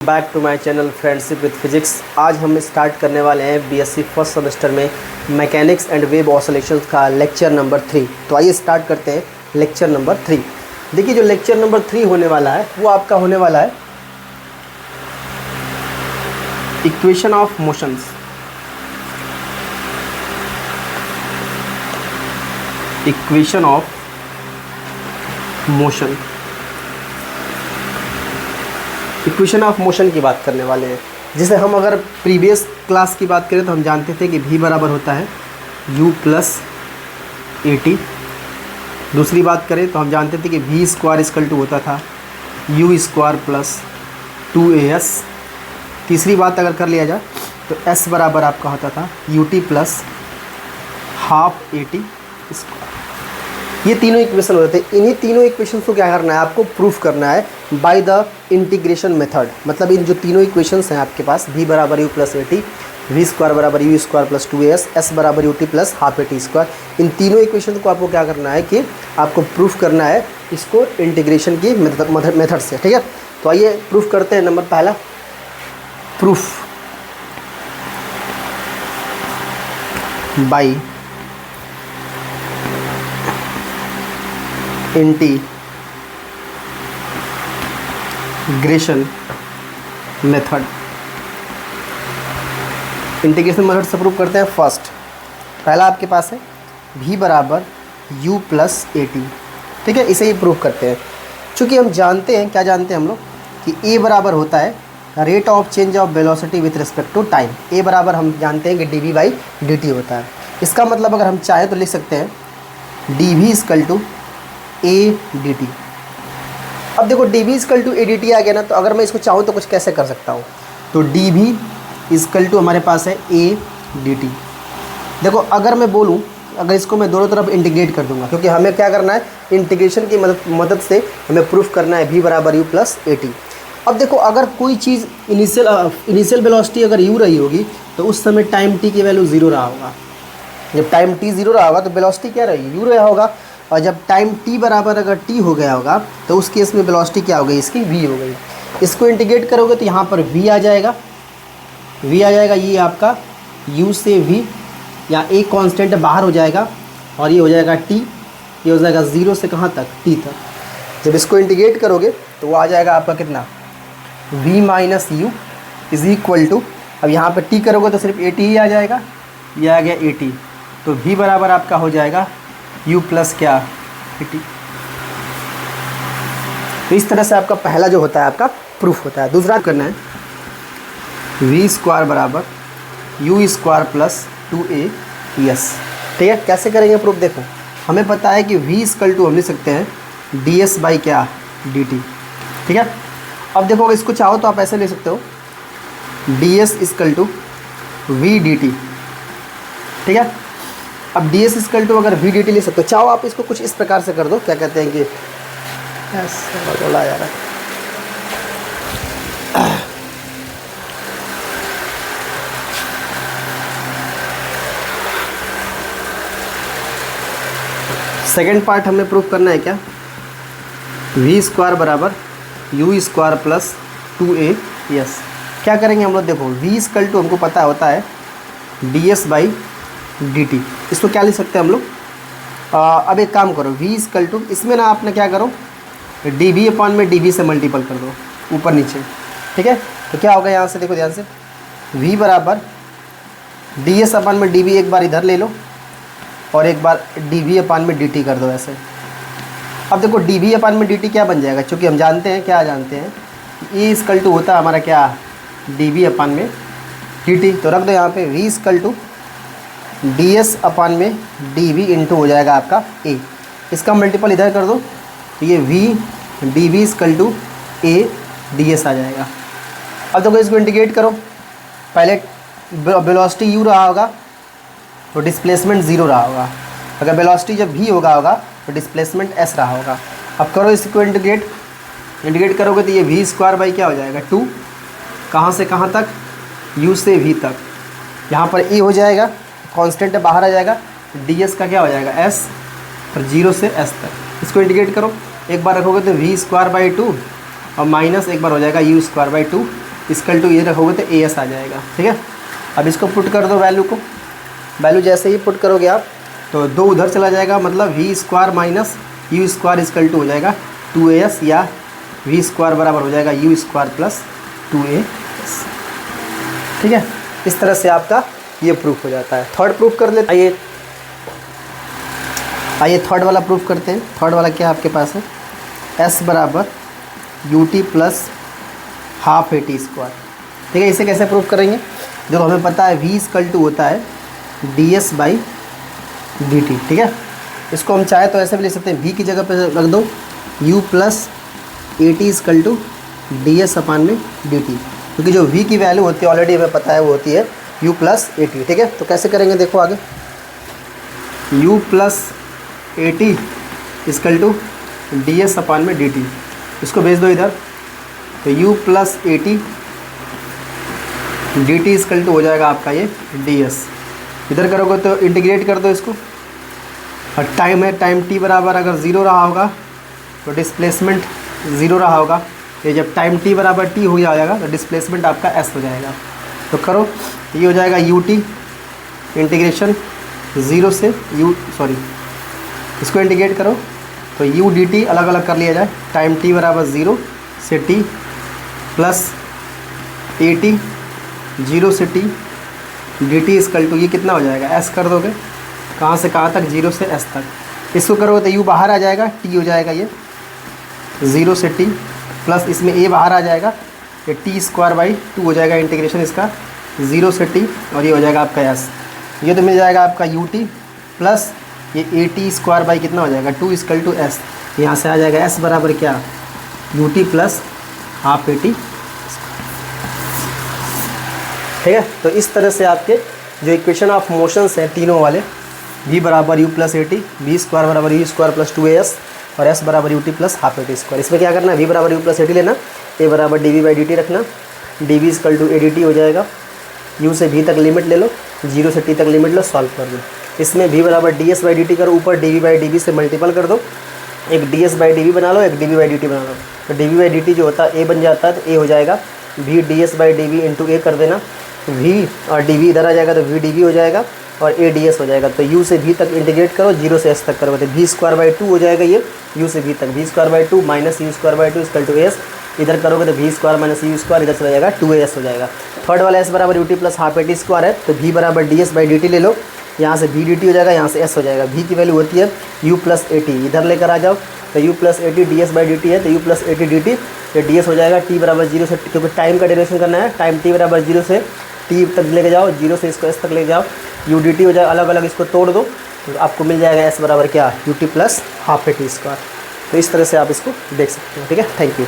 Back to my channel friendship with physics. आज हम start करने वाले हैं बीएससी फर्स्ट सेमेस्टर में मैकेनिक्स एंड वेव ऑसिलेशंस का लेक्चर नंबर 3। तो आइए स्टार्ट करते हैं लेक्चर नंबर 3। देखिए जो लेक्चर नंबर 3 होने वाला है वो आपका होने वाला है equation of motions. Equation of motion, equation of motion की बात करने वाले हैं। जिसे हम अगर प्रीवियस क्लास की बात करें तो हम जानते थे कि v बराबर होता है u प्लस ए टी। दूसरी बात करें तो हम जानते थे कि v स्क्वायर इक्वल टू होता था u स्क्वायर प्लस 2as। तीसरी बात अगर कर लिया जाए तो s बराबर आपका होता था ut plus half a t square. ये तीनों इक्वेशन होते थे। इन्हीं तीनों इक्वेशंस को क्या करना है, आपको प्रूफ करना है बाय द इंटीग्रेशन मेथड। मतलब इन जो तीनों इक्वेशंस हैं आपके पास v बराबर u plus a t, v square बराबर u square plus 2as, s बराबर ut plus half a t square, इन तीनों इक्वेशन को आपको क्या करना है कि आपको प्रूफ करना है इसको इंटीग्रेशन की मेथड से। ठीक है, तो आइए प्रूफ करते हैं। नंबर पहला proof by integration method. Integration method से प्रूव करते हैं। फर्स्ट पहला आपके पास है v बराबर u प्लस ए टी। ठीक है, इसे ही प्रूव करते हैं। चूँकि हम जानते हैं, क्या जानते हैं हम लोग कि a बराबर होता है rate of change of velocity with respect to time. a बराबर हम जानते हैं कि dv बाई dt होता है। इसका मतलब अगर हम चाहें तो लिख सकते हैं dv equal to a d t. अब देखो d v equal to a d t आ गया ना, तो अगर मैं इसको चाहूँ तो कुछ कैसे कर सकता हूँ, तो डी वी इक्वल टू हमारे पास है ए डी टी। देखो अगर मैं बोलूँ, अगर इसको मैं दोनों तरफ इंटीग्रेट कर दूंगा, क्योंकि हमें क्या करना है इंटीग्रेशन की मदद से हमें प्रूफ करना है v बराबर u प्लस ए टी। अब देखो अगर कोई चीज़ इनिशियल वेलोसिटी अगर u रही होगी तो उस समय टाइम t की वैल्यू 0 रहा होगा। जब टाइम t 0 रहा होगा तो वेलोसिटी क्या रहेगी, u रहा होगा। और जब टाइम t बराबर अगर t हो गया होगा तो उस केस में वेलोसिटी क्या हो गई, इसकी v हो गई। इसको इंटीग्रेट करोगे तो यहाँ पर v आ जाएगा, ये आपका u से v, या एक कांस्टेंट बाहर हो जाएगा और ये हो जाएगा t, ये हो जाएगा 0 से कहाँ तक, t तक। जब इसको इंटीग्रेट करोगे तो वो आ जाएगा आपका कितना, v minus u is equal to, अब यहाँ पर t करोगे तो सिर्फ ए टी ही आ जाएगा, ये आ गया ए टी। तो v बराबर आपका हो जाएगा u प्लस क्या ए टी। तो इस तरह से आपका पहला जो होता है आपका प्रूफ होता है। दूसरा करना है v स्क्वायर बराबर u स्क्वायर प्लस 2as। ठीक है, कैसे करेंगे प्रूफ, देखो हमें पता है कि v इक्वल टू हम लिख सकते हैं ds बाई क्या dt। ठीक है, अब देखो इसको चाहो तो आप ऐसे ले सकते हो ds equal to v dt। ठीक है, अब ds इक्वल टू अगर v dt ले सकते हो, चाहो आप इसको कुछ इस प्रकार से कर दो, क्या कहते हैं कि बोला जा रहा है, सेकेंड पार्ट हमें प्रूफ करना है क्या, v स्क्वायर बराबर u स्क्वायर प्लस 2as। क्या करेंगे हम लोग, देखो v इक्वल टू हमको पता होता है ds बाई dt। इसको क्या लिख सकते हैं हम लोग, अब एक काम करो v इक्वल टू, इसमें ना आपने क्या करो dv अपॉन में dv से मल्टीपल कर दो ऊपर नीचे। ठीक है, तो क्या होगा यहाँ से देखो ध्यान से, v बराबर ds अपॉन में dv एक बार इधर ले लो और एक बार dv अपॉन में dt कर दो ऐसे। अब देखो dv अपॉन में dt क्या बन जाएगा, क्योंकि हम जानते हैं, क्या जानते हैं e इक्वल टू होता है हमारा क्या dv अपॉन में dt। तो रख दो यहाँ पे v equal to ds upon में dv इंटू हो जाएगा आपका a। इसका मल्टीपल इधर कर दो तो ये v dv equal to a ds आ जाएगा। अब देखो इसको इंटीग्रेट करो, पहले वेलोसिटी u रहा होगा तो डिस्प्लेसमेंट 0 रहा होगा, अगर वेलोसिटी जब v होगा तो डिस्प्लेसमेंट s रहा होगा। अब करो इसको इंटीग्रेट करोगे तो ये v स्क्वायर बाई क्या हो जाएगा 2, कहाँ से कहाँ तक, u से v तक। यहाँ पर a हो जाएगा, कांस्टेंट बाहर आ जाएगा, ds का क्या हो जाएगा s, और 0 से s तक। इसको इंटीग्रेट करो, एक बार रखोगे तो v स्क्वायर बाई 2 और माइनस एक बार हो जाएगा u square by 2 equal to ये रखोगे तो ए एस आ जाएगा। ठीक है, अब इसको पुट कर दो वैल्यू को। वैल्यू जैसे ही पुट करोगे आप तो 2 उधर चला जाएगा, मतलब v square minus u square equal to हो जाएगा 2as, या वी स्क्वायर बराबर हो जाएगा यू स्क्वायर प्लस 2as। ठीक है, इस तरह से आपका ये प्रूफ हो जाता है। थर्ड प्रूफ कर लेते हैं। आइए थर्ड वाला प्रूफ करते हैं। थर्ड वाला क्या आपके पास है, s बराबर U T plus half a t square. ठीक है, इसे कैसे प्रूफ करेंगे, जो हमें पता है v इक्वल टू होता है ds बाई डी टी। ठीक है, इसको हम चाहे तो ऐसे भी ले सकते हैं, v की जगह पे रख दो u plus a t equal to d s upon में डी टी, क्योंकि जो v की वैल्यू होती है ऑलरेडी हमें पता है वो होती है u प्लस ए टी। ठीक है, तो कैसे करेंगे देखो आगे, u plus a t equal to d s upon में डी टी, इसको भेज दो इधर, तो u plus a t d t equal to हो जाएगा आपका ये डी एस। इधर करोगे तो इंटीग्रेट कर दो इसको, और टाइम है, टाइम t बराबर अगर 0 रहा होगा तो डिस्प्लेसमेंट 0 रहा होगा। ये जब टाइम t बराबर t हो जाएगा तो डिस्प्लेसमेंट आपका s हो जाएगा। तो करो, ये हो जाएगा u t इंटीग्रेशन 0 से इसको इंटीग्रेट करो तो u dt अलग अलग कर लिया जाए, टाइम t बराबर 0 से t प्लस ए टी 0 से t dt इक्वल टू ये कितना हो जाएगा, s कर दोगे, कहाँ से कहाँ तक, 0 से s तक। इसको करोगे तो u बाहर आ जाएगा, t हो जाएगा ये 0 से t प्लस इसमें a बाहर आ जाएगा, ये टी स्क्वायर बाई 2 हो जाएगा इंटीग्रेशन इसका 0 से t, और ये हो जाएगा आपका s। ये तो मिल जाएगा आपका u t प्लस ये ए टी स्क्वायर बाई कितना हो जाएगा 2 इक्वल टू s। यहाँ से आ जाएगा s बराबर क्या, u t plus half a T. ठीक है, तो इस तरह से आपके जो इक्वेशन ऑफ मोशंस हैं तीनों वाले, v बराबर u plus a t, v square बराबर u स्क्वायर प्लस 2as और s बराबर u t plus half a t square. इसमें क्या करना है, v बराबर u प्लस ए टी लेना, a बराबर d v by d t रखना, d v equal to a d t हो जाएगा, u से v तक लिमिट ले लो, 0 से t तक लिमिट लो, सॉल्व कर दो। इसमें v बराबर d s by d t करो, ऊपर d v by d v से मल्टीपल कर दो, एक d s by d v बना लो, एक d v by d t बना लो। तो d v by d t जो होता है a बन जाता है, तो a हो जाएगा v d s by d v into a कर देना, v और डी वी इधर आ जाएगा तो v डी वी हो जाएगा और a डी एस हो जाएगा। तो u से v तक इंटीग्रेट करो, 0 से s तक करो, तो v स्क्वायर बाई 2 हो जाएगा ये, u से v तक v square by 2 minus u square by 2 equal to s। इधर करोगे तो v square minus u square इधर चला जाएगा 2as हो जाएगा। थर्ड वाला s बराबर u t plus half a t square है, तो v बराबर d s by d T ले लो, यहाँ से v डी टी हो जाएगा, यहाँ से s हो जाएगा। v की वैल्यू होती है u प्लस ए टी, इधर लेकर आ जाओ, तो u plus a t D s by d T है, तो u plus a t d T, ये डी एस हो जाएगा t बराबर 0 से, क्योंकि टाइम का डेरिवेशन करना है, टाइम t बराबर 0 से t तक लेके जाओ, 0 से इसको s तक ले जाओ, u डी टी हो जाएगा, अलग अलग इसको तोड़ दो, तो आपको मिल जाएगा s बराबर क्या, u t plus half a t square. तो इस तरह से आप इसको देख सकते हो। ठीक है, थैंक यू।